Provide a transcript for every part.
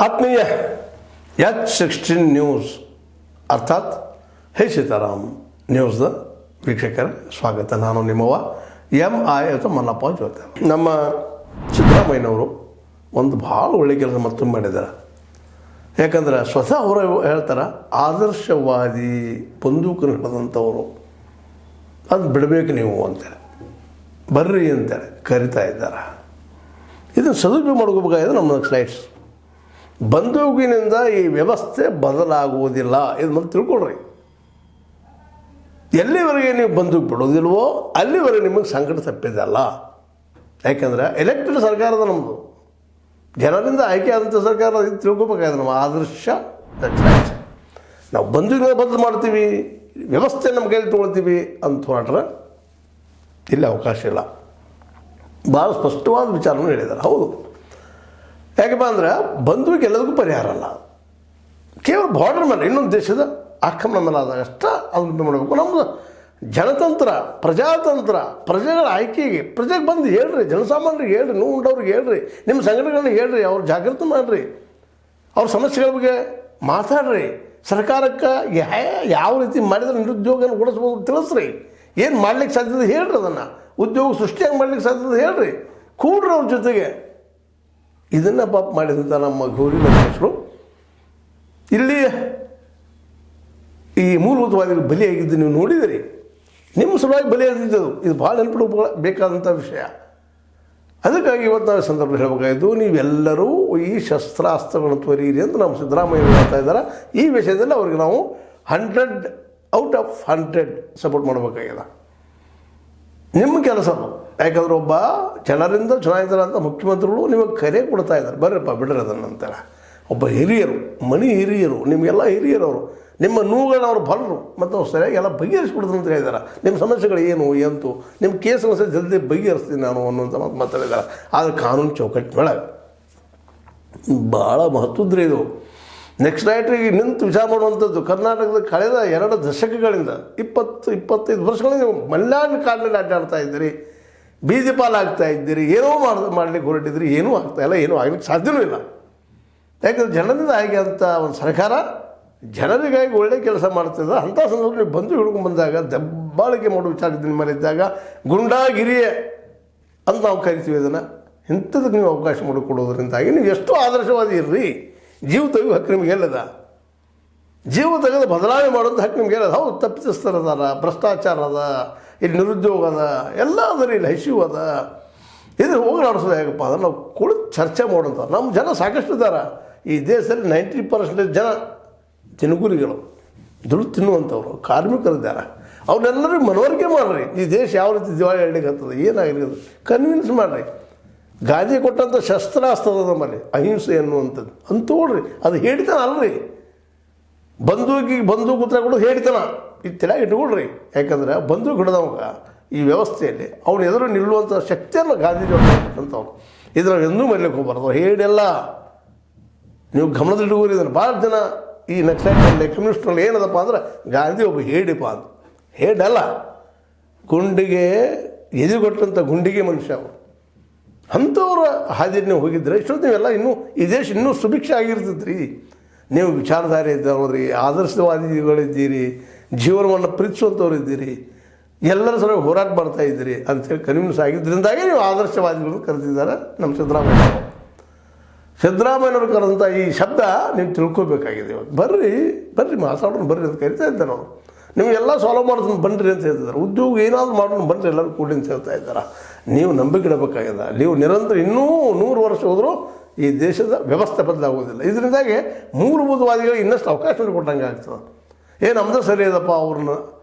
ಆತ್ಮೀಯ H16 news ಅರ್ಥಾತ್ ಹೇ ಸೀತಾರಾಮ್ ನ್ಯೂಸ್ದ ವೀಕ್ಷಕರ ಸ್ವಾಗತ. ನಾನು ನಿಮ್ಮವ MI ಅಥವಾ ಮಲ್ಲಪ್ಪ ಜೋತೆ. ನಮ್ಮ ಸಿದ್ದರಾಮಯ್ಯನವರು ಒಂದು ಭಾಳ ಒಳ್ಳೆ ಕೆಲಸ ಮತ್ತೊಮ್ಮೆ ಮಾಡಿದ್ದಾರೆ. ಯಾಕಂದ್ರೆ ಸ್ವತಃ ಅವರು ಹೇಳ್ತಾರೆ, ಆದರ್ಶವಾದಿ ಬಂದೂಕನ್ನು ಹಿಡಿದಂಥವರು ಅದು ಬಿಡಬೇಕು ನೀವು ಅಂತೇಳಿ, ಬರ್ರಿ ಅಂತೇಳಿ ಕರಿತಾ ಇದ್ದಾರೆ. ಇದನ್ನು ಸದುಪಯೋಗ ಮಾಡ್ಕೋಬೇಕಾಗಿದೆ ನಮ್ಮ ಸ್ಲೈಡ್ಸ್. ಬಂದೂಕಿನಿಂದ ಈ ವ್ಯವಸ್ಥೆ ಬದಲಾಗುವುದಿಲ್ಲ, ಇದು ಮತ್ತೆ ತಿಳ್ಕೊಳ್ರಿ. ಎಲ್ಲಿವರೆಗೆ ನೀವು ಬಂದೂಕು ಬಿಡೋದಿಲ್ವೋ ಅಲ್ಲಿವರೆಗೆ ನಿಮಗೆ ಸಂಕಟ ತಪ್ಪಿದಲ್ಲ. ಯಾಕೆಂದರೆ ಎಲೆಕ್ಟೆಡ್ ಸರ್ಕಾರದ ನಮ್ಮದು, ಜನರಿಂದ ಆಯ್ಕೆ ಆದಂಥ ಸರ್ಕಾರ, ಇದು ತಿಳ್ಕೊಬೇಕಾಗಿದೆ. ನಮ್ಮ ಆದರ್ಶ ನಾವು ಬಂದೂಕಿನ ಬದಲು ಮಾಡ್ತೀವಿ, ವ್ಯವಸ್ಥೆ ನಮ್ಮ ಕೈಯಲ್ಲಿ ತೊಗೊಳ್ತೀವಿ ಅಂತ ಹೊರಟ್ರೆ ಇಲ್ಲಿ ಅವಕಾಶ ಇಲ್ಲ. ಭಾಳ ಸ್ಪಷ್ಟವಾದ ವಿಚಾರವನ್ನು ಹೇಳಿದ್ದಾರೆ. ಹೌದು, ಯಾಕಪ್ಪ ಅಂದ್ರೆ ಬಂದೂಕು ಎಲ್ಲದಕ್ಕೂ ಪರಿಹಾರ ಅಲ್ಲ. ಕೇವಲ ಬಾರ್ಡರ್ ಮೇಲೆ ಇನ್ನೊಂದು ದೇಶದ ಆಕ್ರಮಣ ಮೇಲೆ ಆದಾಗ ಅಷ್ಟೇ ಅದನ್ನು ಮಾಡಬೇಕು. ನಮ್ಮದು ಜನತಂತ್ರ, ಪ್ರಜಾತಂತ್ರ, ಪ್ರಜೆಗಳ ಆಯ್ಕೆಗೆ ಪ್ರಜೆಗೆ ಬಂದು ಹೇಳ್ರಿ, ಜನಸಾಮಾನ್ಯರಿಗೆ ಹೇಳ್ರಿ, ನೋವು ಉಂಡವ್ರಿಗೆ ಹೇಳ್ರಿ, ನಿಮ್ಮ ಸಂಘಟನೆಗಳಿಗೆ ಹೇಳ್ರಿ, ಅವ್ರು ಜಾಗೃತಿ ಮಾಡಿರಿ, ಅವ್ರ ಸಮಸ್ಯೆಗಳ ಬಗ್ಗೆ ಮಾತಾಡ್ರಿ. ಸರ್ಕಾರಕ್ಕೆ ಯಾವ ರೀತಿ ಮಾಡಿದ್ರೆ ನಿರುದ್ಯೋಗನ ಓಡಿಸ್ಬೋದು ತಿಳಿಸ್ರಿ. ಏನು ಮಾಡ್ಲಿಕ್ಕೆ ಸಾಧ್ಯತೆ ಹೇಳ್ರಿ, ಅದನ್ನು ಉದ್ಯೋಗ ಸೃಷ್ಟಿಯಾಗಿ ಮಾಡ್ಲಿಕ್ಕೆ ಸಾಧ್ಯತೆ ಹೇಳ್ರಿ, ಕೂಡ್ರಿ ಅವ್ರ ಜೊತೆಗೆ. ಇದನ್ನು ಪಾಪ ಮಾಡಿದಂಥ ನಮ್ಮ ಗೌರಿ ಲಂಕೇಶರು ಇಲ್ಲಿ ಈ ಮೂಲಭೂತವಾದಿಗಳು ಬಲಿಯಾಗಿದ್ದು ನೀವು ನೋಡಿದಿರಿ. ನಿಮ್ಮ ಸಲುವಾಗಿ ಬಲಿಯಾಗಿದ್ದದು ಇದು ಭಾಳ ನೆನಪಿಡಬೇಕಾದಂಥ ವಿಷಯ. ಅದಕ್ಕಾಗಿ ಇವತ್ತು ನಾವು ಸಂದರ್ಭದಲ್ಲಿ ಹೇಳಬೇಕಾಗಿದ್ದು, ನೀವೆಲ್ಲರೂ ಈ ಶಸ್ತ್ರಾಸ್ತ್ರಗಳನ್ನು ತೊರೀರಿ ಅಂತ ನಮ್ಮ ಸಿದ್ದರಾಮಯ್ಯ ಹೇಳ್ತಾ ಇದ್ದಾರೆ. ಈ ವಿಷಯದಲ್ಲಿ ಅವ್ರಿಗೆ ನಾವು 100/100 ಸಪೋರ್ಟ್ ಮಾಡಬೇಕಾಗಿದೆ. ನಿಮ್ಮ ಕೆಲಸ, ಯಾಕಂದ್ರೆ ಒಬ್ಬ ಜನರಿಂದ ಚುನಾಯಿತರಂಥ ಮುಖ್ಯಮಂತ್ರಿಗಳು ನಿಮಗೆ ಕರೆ ಕೊಡ್ತಾ ಇದ್ದಾರೆ, ಬರ್ರಪ್ಪ ಬಿಡ್ರಿ ಅದನ್ನು ಅಂತಾರೆ. ಒಬ್ಬ ಹಿರಿಯರು, ಹಿರಿಯರು, ನಿಮಗೆಲ್ಲ ಹಿರಿಯರವರು, ನಿಮ್ಮ ನೋವುಗಳನ್ನ ಅವ್ರು ಬಲ್ಲರು ಮತ್ತು ಅವ್ರು ಸರಿಯಾಗಿ ಎಲ್ಲ ಬಗೆಹರಿಸ್ಬಿಡ್ತಾರೆ ಅಂತ ಹೇಳಿದ್ದಾರೆ. ನಿಮ್ಮ ಸಮಸ್ಯೆಗಳು ಏನು ಎಂತು, ನಿಮ್ಮ ಕೇಸ್ ಸಮಸ್ಯೆ ಜಲ್ದಿ ಬಗೆಹರಿಸ್ತೀನಿ ನಾನು ಅನ್ನುವಂಥ ಮಾತಾಡಿದ್ದಾರೆ. ಆದರೆ ಕಾನೂನು ಚೌಕಟ್ಟಿನೊಳಗೆ ಭಾಳ ಮಹತ್ವದ್ರಿ ಇದು. ನೆಕ್ಸ್ಟ್ ನೈಟ್ರಿಗೆ ನಿಂತು ವಿಚಾರ ಮಾಡುವಂಥದ್ದು. ಕರ್ನಾಟಕದ ಕಳೆದ 2 ದಶಕಗಳಿಂದ 20-25 ವರ್ಷಗಳಿಂದ ಮಲ್ಯಾಣ ಕಾಡಿನಲ್ಲಿ ಅಡ್ಡಾಡ್ತಾ ಇದ್ದೀರಿ, ಬೀದಿ ಪಾಲಾಗ್ತಾ ಇದ್ದೀರಿ, ಏನೋ ಮಾಡಲಿಕ್ಕೆ ಹೊರಟಿದ್ರಿ, ಏನೂ ಆಗ್ತಾಯಿಲ್ಲ, ಏನೂ ಆಗಲಿಕ್ಕೆ ಸಾಧ್ಯವೂ ಇಲ್ಲ. ಯಾಕಂದರೆ ಜನರಿಂದ ಆಗಿ ಅಂತ ಒಂದು ಸರ್ಕಾರ ಜನರಿಗಾಗಿ ಒಳ್ಳೆ ಕೆಲಸ ಮಾಡ್ತಿದ್ದ. ಅಂಥ ಸಂದರ್ಭದಲ್ಲಿ ಬಂದು ಹಿಡ್ಕೊಂಡು ಬಂದಾಗ ದಬ್ಬಾಳಿಕೆ ಮಾಡೋ ವಿಚಾರ ನಿಮ್ಮ ಮೇಲೆ ಇದ್ದಾಗ ಗುಂಡಾಗಿರಿಯೇ ಅಂತ ನಾವು ಕರಿತೀವಿ. ಇದನ್ನು ಇಂಥದಕ್ಕೆ ನೀವು ಅವಕಾಶ ಮಾಡಿಕೊಡೋದ್ರಿಂದಾಗಿ ನೀವು ಎಷ್ಟು ಆದರ್ಶವಾದಿ ಇರ್ರಿ. ಜೀವ ತೆಗೆದು ಹಕ್ಕು ನಿಮ್ಗೆ ಹೇಳದ, ಜೀವ ತೆಗೆದು ಬದಲಾವಣೆ ಮಾಡೋದು ಹಕ್ಕು ನಿಮ್ಗೆ ಹೇಳೋದು. ಹೌದು, ತಪ್ಪಿತಸ್ಥರದಾರ, ಭ್ರಷ್ಟಾಚಾರ ಅದ, ಇಲ್ಲಿ ನಿರುದ್ಯೋಗ ಅದ, ಎಲ್ಲ ಅದರ ಇಲ್ಲಿ ಹಸಿವು ಅದ. ಇದು ಹೋಗಲಾಡಿಸೋದು ಹೇಗಪ್ಪ ಅಂದ್ರೆ ನಾವು ಕುಳಿತು ಚರ್ಚೆ ಮಾಡೋಂಥ ನಮ್ಮ ಜನ ಸಾಕಷ್ಟು ಇದ್ದಾರೆ. ಈ ದೇಶದಲ್ಲಿ 90% ಜನ ಜನಗುರಿಗಳು, ದುಡ್ಡು ತಿನ್ನುವಂಥವ್ರು, ಕಾರ್ಮಿಕರಿದ್ದಾರೆ. ಅವ್ರನ್ನೆಲ್ಲರಿಗೂ ಮನವರಿಕೆ ಮಾಡಿರಿ. ಈ ದೇಶ ಯಾವ ರೀತಿ ದಿವಾಳಿ ಹೇಳಲಿಕ್ಕೆ ಆಗ್ತದೆ, ಏನಾಗಿರ್ತದೆ ಕನ್ವಿನ್ಸ್ ಮಾಡಿರಿ. ಗಾಂಧಿ ಕೊಟ್ಟಂಥ ಶಸ್ತ್ರಾಸ್ತ್ರದ ನಮ್ಮಲ್ಲಿ ಅಹಿಂಸೆ ಎನ್ನುವಂಥದ್ದು ಅಂತೋಡ್ರಿ. ಅದು ಹೇಳಿತನ ಅಲ್ರಿ, ಬಂದೂಕು ಉತ್ತರ ಕೊಡೋದು ಹೇಳಿತನ. ಇದು ತಲೆಯಾಗಿ ಇಟ್ಕೊಳ್ರಿ. ಯಾಕಂದರೆ ಬಂದೂಕು ಹಿಡಿದವಾಗ ಈ ವ್ಯವಸ್ಥೆಯಲ್ಲಿ ಅವನು ಎದುರು ನಿಲ್ಲುವಂಥ ಶಕ್ತಿಯನ್ನು ಗಾಂಧೀಜಿ ಅಂತವ್ರು. ಇದನ್ನು ಎಂದೂ ಮರಿಲಿಕ್ಕೆ ಹೋಗ್ಬಾರ್ದು. ಹೇಳಿಲ್ಲ, ನೀವು ಗಮನದಲ್ಲಿಟ್ಕೋರಿ. ಇದನ್ನು ಭಾಳ ಜನ ಈ ನಕ್ಸಲೈಟ್ನಲ್ಲಿ, ಕಮ್ಯುನಿಸ್ಟ್ನಲ್ಲಿ ಏನದಪ್ಪ ಅಂದ್ರೆ ಗಾಂಧಿ ಒಬ್ಬ ಹೇಳಿಪ್ಪ ಅಂತ. ಹೇಳಲ್ಲ, ಗುಂಡಿಗೆ ಎದುರುಗೊಟ್ಟಂಥ ಗುಂಡಿಗೆ ಮನುಷ್ಯ ಅವರು. ಅಂಥವ್ರ ಹಾದಿಯಲ್ಲಿ ನೀವು ಹೋಗಿದ್ರೆ ಇಷ್ಟೊತ್ತು ನೀವೆಲ್ಲ ಇನ್ನೂ ಈ ದೇಶ ಇನ್ನೂ ಸುಭಿಕ್ಷೆ ಆಗಿರ್ತೈತ್ರಿ. ನೀವು ವಿಚಾರಧಾರೆ ಇದ್ದವ್ರಿ, ಆದರ್ಶವಾದಿಗಳಿದ್ದೀರಿ, ಜೀವನವನ್ನು ಪ್ರೀತಿಸುವಂಥವ್ರು ಇದ್ದೀರಿ, ಎಲ್ಲರ ಸಲ ಹೋರಾಟ ಮಾಡ್ತಾ ಇದ್ದೀರಿ ಅಂಥೇಳಿ ಕನ್ವಿನ್ಸ್ ಆಗಿದ್ದರಿಂದಾಗಿ ನೀವು ಆದರ್ಶವಾದಿಗಳನ್ನು ಕರೆದಿದ್ದಾರೆ ನಮ್ಮ ಸಿದ್ದರಾಮಯ್ಯನವರು. ಸಿದ್ದರಾಮಯ್ಯನವರು ಕರೆದಂಥ ಈ ಶಬ್ದ ನೀವು ತಿಳ್ಕೊಬೇಕಾಗಿದೆ. ಇವತ್ತು ಬರ್ರಿ ಮಾತಾಡೋಣ, ಬರ್ರಿ ಅಂತ ಕರಿತಾ ಇದ್ದಾರೆ ಅವರು. ನಿಮಗೆಲ್ಲ ಸಾಲ್ವ್ ಮಾಡೋದನ್ನು ಬನ್ನಿರಿ ಅಂತ ಹೇಳ್ತಿದ್ದಾರೆ. ಉದ್ಯೋಗ ಏನಾದರೂ ಮಾಡೋಣ ಬನ್ನಿರಿ ಎಲ್ಲರೂ ಕೂಡಿ ಅಂತ ಹೇಳ್ತಾ ಇದ್ದಾರೆ. ನೀವು ನಂಬಿಕೆ ಇಡಬೇಕಾಗಿದೆ. ನೀವು ನಿರಂತರ ಇನ್ನೂ 100 ವರ್ಷ ಹೋದರೂ ಈ ದೇಶದ ವ್ಯವಸ್ಥೆ ಬದಲಾಗೋದಿಲ್ಲ. ಇದರಿಂದಾಗಿ ಮೂಲಭೂತವಾದಿಗಳಿಗೆ ಇನ್ನಷ್ಟು ಅವಕಾಶ ಕೊಟ್ಟಂಗೆ ಆಗ್ತದೆ. ನಮ್ಮದು ಸರಿ ಇದಪ್ಪ, ಅವ್ರನ್ನ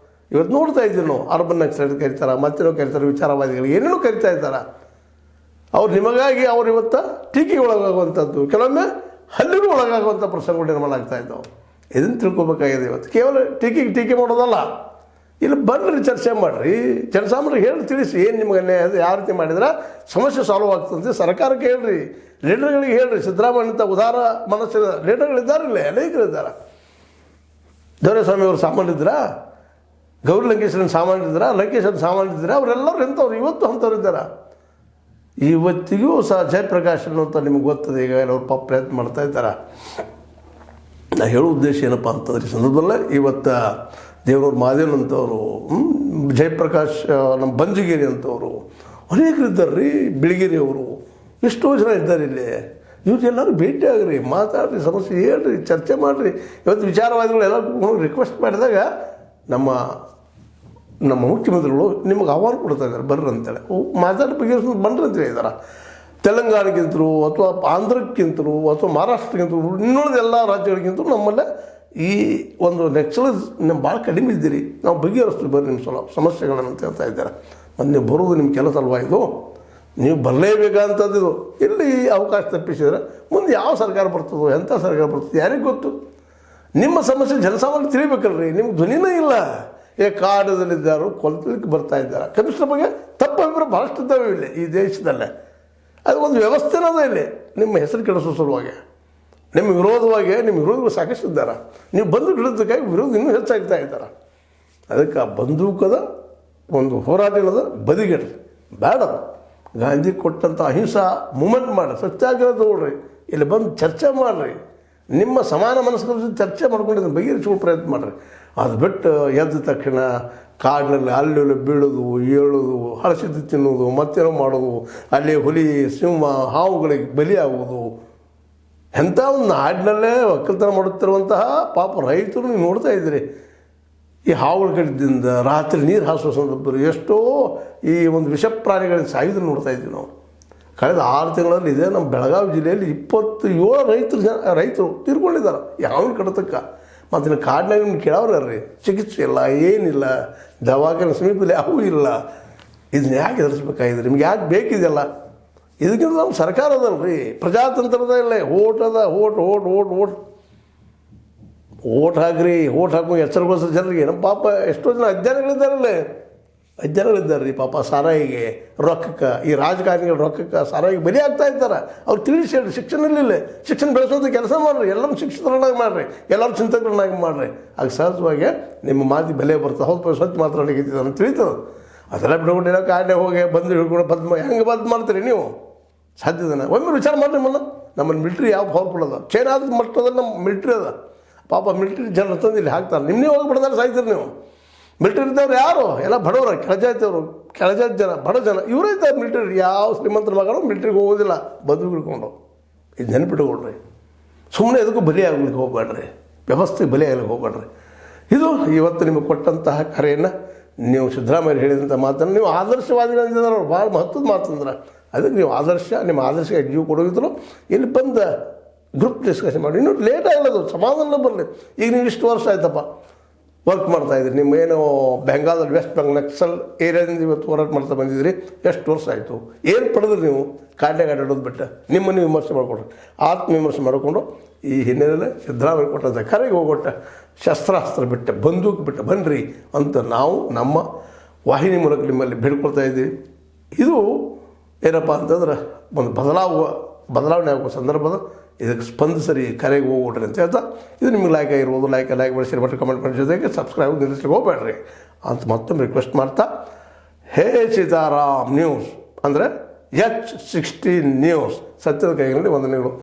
ಇವತ್ತು ನೋಡ್ತಾ ಇದ್ದೀವಿ ನಾವು. ಅರ್ಬನ್ ನಕ್ಸಲೈಟ್ ಕರೀತಾರೆ, ಮತ್ತೇನೋ ಕರೀತಾರೆ, ವಿಚಾರವಾದಿಗಳು ಏನೇನೋ ಕರಿತಾ ಇದ್ದಾರೆ. ಅವ್ರು ನಿಮಗಾಗಿ ಅವ್ರು ಇವತ್ತು ಟೀಕೆಗೆ ಒಳಗಾಗುವಂಥದ್ದು, ಕೆಲವೊಮ್ಮೆ ಹಲ್ಲಿಗೂ ಒಳಗಾಗುವಂಥ ಪ್ರಸಂಗಗಳು ನಿರ್ಮಾಣ ಆಗ್ತಾ ಇದ್ದಾವೆ. ಇದನ್ನು ತಿಳ್ಕೊಬೇಕಾಗಿದೆ. ಇವತ್ತು ಕೇವಲ ಟೀಕೆ ಮಾಡೋದಲ್ಲ, ಇಲ್ಲಿ ಬನ್ನಿರಿ, ಚರ್ಚೆ ಮಾಡಿರಿ, ಜನಸಾಮಾನ್ಯರಿಗೆ ಹೇಳಿ ತಿಳಿಸಿ ಏನು ನಿಮಗೆ ಅನ್ಯಾಯ ಅದು, ಯಾವ ರೀತಿ ಮಾಡಿದ್ರೆ ಸಮಸ್ಯೆ ಸಾಲ್ವ್ ಆಗ್ತದೆ. ಸರ್ಕಾರಕ್ಕೆ ಹೇಳ್ರಿ, ಲೀಡರ್ಗಳಿಗೆ ಹೇಳ್ರಿ. ಸಿದ್ದರಾಮಯ್ಯಂಥ ಉದಾರ ಮನಸ್ಸಿನ ಲೀಡರ್ಗಳಿದ್ದಾರೆ, ಇಲ್ಲ ಅನೇಕರಿದ್ದಾರೆ. ದೊರೆಸ್ವಾಮಿ ಅವರು ಸಾಮಾನ್ಯರಿದ್ದೀರಾ, ಗೌರಿ ಲಂಕೇಶ್ವರನ ಸಾಮಾನ್ಯರಿದ್ದೀರಾ, ಲಂಕೇಶ್ವರನ ಸಾಮಾನ್ಯರಿದ್ದೀರಾ, ಅವರೆಲ್ಲರೂ ಎಂಥವ್ರು ಇವತ್ತು ಅಂಥವ್ರು ಇದ್ದಾರೆ. ಇವತ್ತಿಗೂ ಸಹ ಜಯಪ್ರಕಾಶ್ ಅನ್ನೋಂಥ ನಿಮ್ಗೆ ಗೊತ್ತದೆ, ಈಗ ಅವ್ರು ಪಾಪ ಪ್ರಯತ್ನ ಮಾಡ್ತಾ ಇದ್ದಾರೆ. ನಾ ಹೇಳೋ ಉದ್ದೇಶ ಏನಪ್ಪ ಅಂತಂದ್ರೆ ಈ ಸಂದರ್ಭದಲ್ಲೇ ಇವತ್ತು ದೇವನೂರು ಮಹಾದೇವನ್ ಅಂತವರು, ಜಯಪ್ರಕಾಶ್ ನಮ್ಮ ಬಂಜಗೇರಿ ಅಂತವರು, ಅನೇಕರು ಇದ್ದಾರೆ ರೀ, ಬಿಳಿಗಿರಿ ಅವರು, ಎಷ್ಟೋ ಜನ ಇದ್ದಾರೆ ಇಲ್ಲಿ. ಇವ್ರೆಲ್ಲರೂ ಭೇಟಿ ಆಗ್ರಿ, ಮಾತಾಡ್ರಿ, ಸಮಸ್ಯೆ ಹೇಳ್ರಿ, ಚರ್ಚೆ ಮಾಡಿರಿ. ಇವತ್ತು ವಿಚಾರವಾದಿಗಳು ಎಲ್ಲ ರಿಕ್ವೆಸ್ಟ್ ಮಾಡಿದಾಗ ನಮ್ಮ ಮುಖ್ಯಮಂತ್ರಿಗಳು ನಿಮಗೆ ಆಹ್ವಾನ ಕೊಡ್ತಾ ಇದ್ದಾರೆ, ಬರ್ರಿ ಅಂತೇಳಿ. ಮಾತಾಡಿ ಬಗೆಹರಿಸ್ಕೊಂಡು ಬನ್ರಿ ಅಂತ ಹೇಳಿದಾರೆ. ತೆಲಂಗಾಣಕ್ಕಿಂತಲೂ ಅಥವಾ ಆಂಧ್ರಕ್ಕಿಂತಲೂ ಅಥವಾ ಮಹಾರಾಷ್ಟ್ರಕ್ಕಿಂತಲೂ ಇನ್ನುಳಿದ ಎಲ್ಲ ರಾಜ್ಯಗಳಿಗಿಂತಲೂ ನಮ್ಮಲ್ಲೇ ಈ ಒಂದು ನೆಕ್ಸಲೈಸ್ ನಮ್ಮ ಭಾಳ ಕಡಿಮೆ ಇದ್ದೀರಿ, ನಾವು ಬಗೆಹರಿಸ್ತೀವಿ ಬರ್ರಿ ನಿಮ್ಮ ಸಮಸ್ಯೆಗಳನ್ನು ಅಂತ ಹೇಳ್ತಾ ಇದ್ದಾರೆ. ಮತ್ತು ನೀವು ಬರೋದು ನಿಮ್ಮ ಕೆಲಸ ಅಲ್ವಾ ಇದು, ನೀವು ಬರಲೇಬೇಕಂಥದ್ದು. ಇಲ್ಲಿ ಅವಕಾಶ ತಪ್ಪಿಸಿದ್ರೆ ಮುಂದೆ ಯಾವ ಸರ್ಕಾರ ಬರ್ತದೋ, ಎಂಥ ಸರ್ಕಾರ ಬರ್ತದೆ ಯಾರಿಗೆ ಗೊತ್ತು. ನಿಮ್ಮ ಸಮಸ್ಯೆ ಜನಸಾಮಾನ್ಯ ತಿಳಿಬೇಕಲ್ರಿ, ನಿಮ್ಗೆ ಧ್ವನಿನೇ ಇಲ್ಲ. ಕಾಡದಲ್ಲಿದ್ದಾರೋ ಕೊಲ್ತಲಿಕ್ಕೆ ಬರ್ತಾ ಇದ್ದಾರೆ. ಕನಿಷ್ಠ ಬಗ್ಗೆ ತಪ್ಪು ಅಭಿಪ್ರಾಯ ಭಾಳಷ್ಟು ಇದ್ದಾವೆ ಇಲ್ಲಿ ಈ ದೇಶದಲ್ಲೇ. ಅದು ಒಂದು ವ್ಯವಸ್ಥೆನೇ ಅದ ಇಲ್ಲಿ ನಿಮ್ಮ ಹೆಸರು ಕೆಡಿಸೋ ಸಲುವಾಗಿ, ನಿಮ್ಮ ವಿರೋಧಿಗಳು ಸಾಕಷ್ಟು ಇದ್ದಾರೆ. ನೀವು ಬಂದು ಹಿಡಿದಕ್ಕಾಗಿ ವಿರೋಧ ಇನ್ನೂ ಹೆಚ್ಚಾಗ್ತಾ ಇದ್ದಾರೆ. ಅದಕ್ಕೆ ಆ ಬಂದೂಕದ ಒಂದು ಹೋರಾಟದ ಬದಿಗೆಡ್ರಿ, ಬೇಡ. ಗಾಂಧಿ ಕೊಟ್ಟಂಥ ಅಹಿಂಸಾ ಮೂಮೆಂಟ್ ಮಾಡಿ ಸತ್ಯಾಗ್ರಹ ತಗೊಳ್ರಿ, ಇಲ್ಲಿ ಬಂದು ಚರ್ಚೆ ಮಾಡಿರಿ, ನಿಮ್ಮ ಸಮಾನ ಮನಸ್ಕರ ಚರ್ಚೆ ಮಾಡ್ಕೊಂಡು ಬಗೆಹರಿಸ್ಕೊಳ್ಳೋ ಪ್ರಯತ್ನ ಮಾಡಿರಿ. ಅದು ಬಿಟ್ಟು ಎದ್ದ ತಕ್ಷಣ ಕಾಡಿನಲ್ಲಿ ಅಲ್ಲಿ ಬೀಳೋದು, ಏಳೋದು, ಹಳಸಿದ್ದು ತಿನ್ನೋದು, ಮತ್ತೇನೋ ಮಾಡೋದು, ಅಲ್ಲಿ ಹುಲಿ, ಸಿಂಹ, ಹಾವುಗಳಿಗೆ ಬಲಿಯಾಗುವುದು, ಎಂಥ ಒಂದು ನಾಡಿನಲ್ಲೇ ಒಕ್ಕಲ್ತನ ಮಾಡುತ್ತಿರುವಂತಹ ಪಾಪ ರೈತರು ನೀವು ನೋಡ್ತಾ ಇದ್ದೀರಿ. ಈ ಹಾವುಗಳ ಕಡಿದಿಂದ ರಾತ್ರಿ ನೀರು ಹಾಸುವ ಸಂದರ್ಭದಲ್ಲಿ ಎಷ್ಟೋ ಈ ಒಂದು ವಿಷ ಪ್ರಾಣಿಗಳಿಗೆ ಸಾಯುವುದನ್ನು ನೋಡ್ತಾ ಇದ್ದೀವಿ ನಾವು. ಕಳೆದ 6 ತಿಂಗಳಲ್ಲಿ ಇದೆ ನಮ್ಮ ಬೆಳಗಾವಿ ಜಿಲ್ಲೆಯಲ್ಲಿ 27 ರೈತರು ತೀರ್ಕೊಂಡಿದ್ದಾರೆ ಯಾವನ ಕಡತಕ್ಕೆ. ಮತ್ತು ಇನ್ನು ಕಾಡಿನಾಗ ನಿಮ್ಗೆ ಕೇಳೋರ್ರಿ, ಚಿಕಿತ್ಸೆ ಇಲ್ಲ, ಏನಿಲ್ಲ, ದವಾಖಾನೆ ಸಮೀಪದಲ್ಲಿ ಯಾವೂ ಇಲ್ಲ. ಇದನ್ನ ಯಾಕೆ ಎದುರಿಸ್ಬೇಕಾಗಿದೆ, ನಿಮ್ಗೆ ಯಾಕೆ ಬೇಕಿದೆಯಲ್ಲ? ಇದಕ್ಕಿಂತ ನಮ್ಮ ಸರ್ಕಾರ ಅದಲ್ರಿ, ಪ್ರಜಾತಂತ್ರದ ಇಲ್ಲೇ ಓಟ್ ಅದ, ಓಟ್ ಹಾಕ್ರಿ, ಓಟ್ ಹಾಕೋ ಎಚ್ಚರಗೊಳಿಸೋ ಜನರಿಗೆ. ನಮ್ಮ ಪಾಪ ಎಷ್ಟೋ ಜನ ಅಜ್ಞಾನಿಗಳಿದ್ದಾರೆ ರೀ ಪಾಪ. ಸಾರಾಯಿಗೆ ರೊಕ್ಕಕ್ಕೆ, ಈ ರಾಜಕಾರಣಿಗಳ ರೊಕ್ಕಕ್ಕೆ ಸಾರಾಯಿಗೆ ಬಲಿ ಆಗ್ತಾ ಇದ್ದಾರೆ. ಅವ್ರು ತಿಳಿಸಿ ಹೇಳ್ರಿ, ಶಿಕ್ಷಣ ಬೆಳೆಸೋದು ಕೆಲಸ ಮಾಡಿರಿ, ಎಲ್ಲರೂ ಶಿಕ್ಷಿತರನ್ನಾಗಿ ಮಾಡಿರಿ, ಎಲ್ಲರೂ ಚಿಂತಕರನ್ನಾಗಿ ಮಾಡಿರಿ. ಆಗ ಸಹಜವಾಗಿ ನಿಮ್ಮ ಮಾತಿ ಬೆಲೆ ಬರ್ತದೆ. ಹೌದು ಸ್ವಚ್ಛ ಮಾತಾಡಲಿಕ್ಕೆ ಅಂತ ತಿಳಿತದೆ. ಅದೆಲ್ಲ ಬಿಡ್ಕೊಂಡು ಕಾಡೇ ಹೋಗಿ ಬಂದು ಹಿಡ್ಕೊಂಡು ಹೆಂಗೆ ಬಂದ್ ಮಾಡ್ತೀರಿ ನೀವು? ಸಾಧ್ಯದನ ಒಮ್ಮೆ ವಿಚಾರ ಮಾಡಿರಿ. ನಮ್ಮಲ್ಲಿ ಮಿಲ್ಟ್ರಿ ಯಾವ ಪವರ್ಫುಲ್ ಅದ, ಚೈನಾದ ಮಟ್ಟದಲ್ಲಿ ನಮ್ಮ ಮಿಲ್ಟ್ರಿ ಅದ. ಪಾಪ ಮಿಲ್ಟ್ರಿ ಜನ ತಂದು ಇಲ್ಲಿ ಹಾಕ್ತಾರೆ, ನಿಮ್ಮೇ ಹೋಗಿ ಬಿಡ್ತಾರೆ, ಸಾಯ್ತೀರಿ ನೀವು. ಮಿಲ್ಟ್ರಿ ಇದ್ದವ್ರು ಯಾರು? ಎಲ್ಲ ಬಡವರು, ಕೆಳಜಾತಿ ಜನ, ಬಡ ಜನ ಇವರೇ ಇದ್ದಾರೆ ಮಿಲ್ಟ್ರಿ. ಯಾವ ಶ್ರೀಮಂತರ ಮಗಳು ಮಿಲ್ಟ್ರಿಗೆ ಹೋಗೋದಿಲ್ಲ, ಬದುಕು ಹಿಡ್ಕೊಂಡು. ಇದು ನೆನಪಿಟ್ಕೊಳ್ರಿ. ಸುಮ್ಮನೆ ಎದಕ್ಕೂ ಬಲಿ ಆಗ್ಲಿಕ್ಕೆ ಹೋಗ್ಬೇಡ್ರಿ, ವ್ಯವಸ್ಥೆಗೆ ಬಲಿ ಆಗ್ಲಿಕ್ಕೆ ಹೋಗ್ಬೇಡ್ರಿ. ಇದು ಇವತ್ತು ನಿಮಗೆ ಕೊಟ್ಟಂತಹ ಕರೆಯನ್ನು, ನೀವು ಸಿದ್ದರಾಮಯ್ಯ ಹೇಳಿದಂಥ ಮಾತನ್ನು ನೀವು ಆದರ್ಶವಾದಿಗಳಿದ್ದಾರೆ. ಅವ್ರು ಭಾಳ ಮಹತ್ವದ ಮಾತಂದ್ರೆ ಅದಕ್ಕೆ ನೀವು ನಿಮ್ಮ ಆದರ್ಶಕ್ಕೆ ಜೀವ ಕೊಡೋಗಿದ್ರು ಇಲ್ಲಿ ಬಂದು ಗ್ರೂಪ್ ಡಿಸ್ಕಷನ್ ಮಾಡಿ. ಇನ್ನೂ ಲೇಟ್ ಆಗಿಲ್ಲದು, ಸಮಾಧಾನ ಬರಲಿ. ಈಗ ನೀವು ಇಷ್ಟು ವರ್ಷ ಆಯ್ತಪ್ಪ ವರ್ಕ್ ಮಾಡ್ತಾಯಿದ್ರಿ, ನಿಮ್ಮೇನು ಬೆಂಗಾಲದಲ್ಲಿ ವೆಸ್ಟ್ ಬೆಂಗಾಲ್ ನಕ್ಸಲ್ ಏರಿಯಾದಿಂದ ಇವತ್ತು ಹೋರಾಟ ಮಾಡ್ತಾ ಬಂದಿದ್ರಿ. ಎಷ್ಟು ವರ್ಷ ಆಯಿತು? ಏನು ಪಡೆದ್ರಿ ನೀವು? ಕಾಡ್ನಾಗ ಆಡೋದು ಬಿಟ್ಟು ನಿಮ್ಮನ್ನು ವಿಮರ್ಶೆ ಮಾಡಿಕೊಡ್ರಿ, ಆತ್ಮವಿಮರ್ಶೆ ಮಾಡಿಕೊಂಡು ಈ ಹಿನ್ನೆಲೆಯಲ್ಲಿ ಸಿದ್ದರಾಮಯ್ಯ ಕೊಟ್ಟಂಥ ಕರೆಗೆ ಹೋಗೊಟ್ಟ ಶಸ್ತ್ರಾಸ್ತ್ರ ಬಿಟ್ಟು, ಬಂದೂಕು ಬಿಟ್ಟು ಬನ್ನಿರಿ ಅಂತ ನಾವು ನಮ್ಮ ವಾಹಿನಿ ಮೂಲಕ ನಿಮ್ಮಲ್ಲಿ ಬೇಡ್ಕೊಳ್ತಾ ಇದ್ದೀವಿ. ಇದು ಏನಪ್ಪ ಅಂತಂದ್ರೆ ಒಂದು ಬದಲಾವಣೆ ಆಗುವ ಸಂದರ್ಭದ ಇದಕ್ಕೆ ಸ್ಪಂದಿಸರಿ, ಕರೆಗೆ ಹೋಗ್ಬಿಟ್ರಿ ಅಂತ ಹೇಳ್ತಾ, ಇದು ನಿಮ್ಗೆ ಲೈಕ್ ಆಗಿರ್ಬೋದು. ಲೈಕ್ ಮಾಡಿ, ಶೇರ್ ಮಾಡಿ, ಕಮೆಂಟ್ ಮಾಡಿ, ಜೊತೆಗೆ ಸಬ್ಸ್ಕ್ರೈಬ್ ನಿಲ್ಲಿಸ್ಲಿಕ್ಕೆ ಹೋಗ್ಬೇಡ್ರಿ ಅಂತ ಮತ್ತೊಮ್ಮೆ ರಿಕ್ವೆಸ್ಟ್ ಮಾಡ್ತಾ, ಹೇ ಸೀತಾರಾಮ್ ನ್ಯೂಸ್ ಅಂದರೆ H16 ನ್ಯೂಸ್, ಸತ್ಯದ ಕೈಗಳಲ್ಲಿ ವಂದನೆಗಳು.